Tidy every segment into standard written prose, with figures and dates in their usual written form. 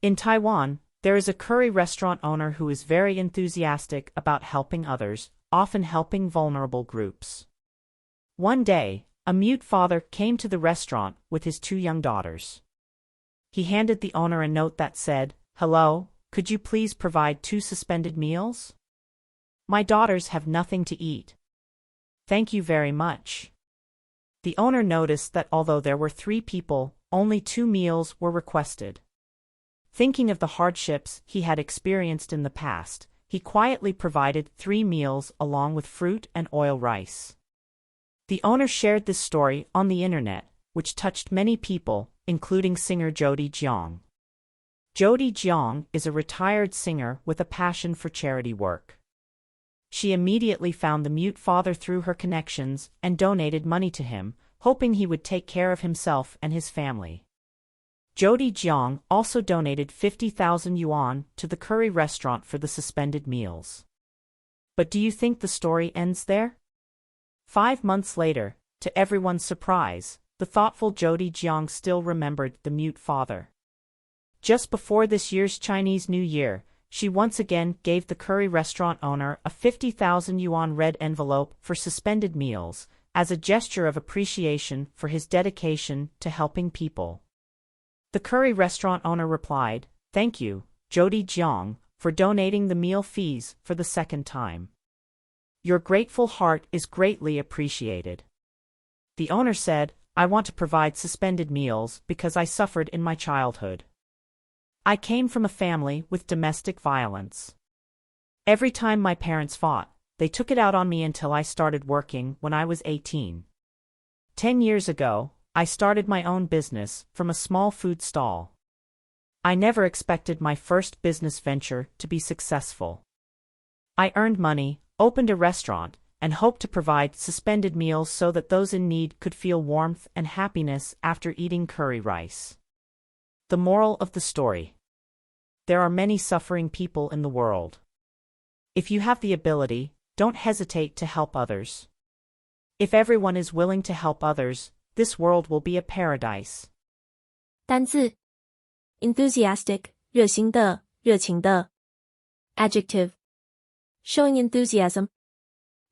In Taiwan, there is a curry restaurant owner who is very enthusiastic about helping others, often helping vulnerable groups. One day, a mute father came to the restaurant with his 2 young daughters. He handed the owner a note that said, "Hello, could you please provide 2 suspended meals? My daughters have nothing to eat. Thank you very much." The owner noticed that although there were 3 people, only 2 meals were requested. Thinking of the hardships he had experienced in the past, he quietly provided 3 meals along with fruit and oil rice. The owner shared this story on the internet, which touched many people, including singer Jody Jiang. Jody Jiang is a retired singer with a passion for charity work. She immediately found the mute father through her connections and donated money to him, hoping he would take care of himself and his family. Jody Jiang also donated 50,000 yuan to the curry restaurant for the suspended meals. But do you think the story ends there? 5 months later, to everyone's surprise, the thoughtful Jody Jiang still remembered the mute father. Just before this year's Chinese New Year, she once again gave the curry restaurant owner a 50,000 yuan red envelope for suspended meals, as a gesture of appreciation for his dedication to helping people. The curry restaurant owner replied, "Thank you, Jody Jiang, for donating the meal fees for the 2nd time. Your grateful heart is greatly appreciated." The owner said, "I want to provide suspended meals because I suffered in my childhood. I came from a family with domestic violence. Every time my parents fought, they took it out on me until I started working when I was 18. 10 years ago, I started my own business from a small food stall. I never expected my first business venture to be successful. I earned money, opened a restaurant, and hoped to provide suspended meals so that those in need could feel warmth and happiness after eating curry rice." The moral of the story: there are many suffering people in the world. If you have the ability, don't hesitate to help others. If everyone is willing to help others, this world will be a paradise. 单字 enthusiastic 热心的热情的 adjective showing enthusiasm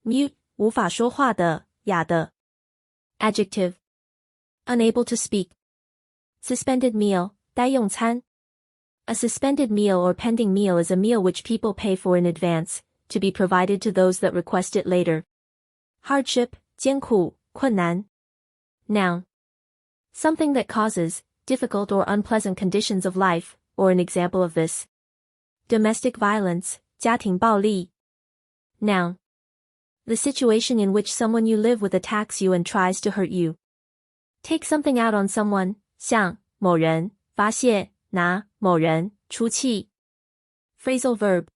mute 无法说话的哑的 adjective unable to speak suspended meal 待用餐 A suspended meal or pending meal is a meal which people pay for in advance, to be provided to those that request it later. Hardship 艰苦困难 Noun. Something that causes difficult or unpleasant conditions of life, or an example of this. Domestic violence, 家庭暴力 Noun. The situation in which someone you live with attacks you and tries to hurt you. Take something out on someone, 向某人发泄拿某人出气 Phrasal verb.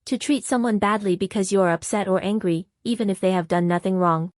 To treat someone badly because you are upset or angry, even if they have done nothing wrong.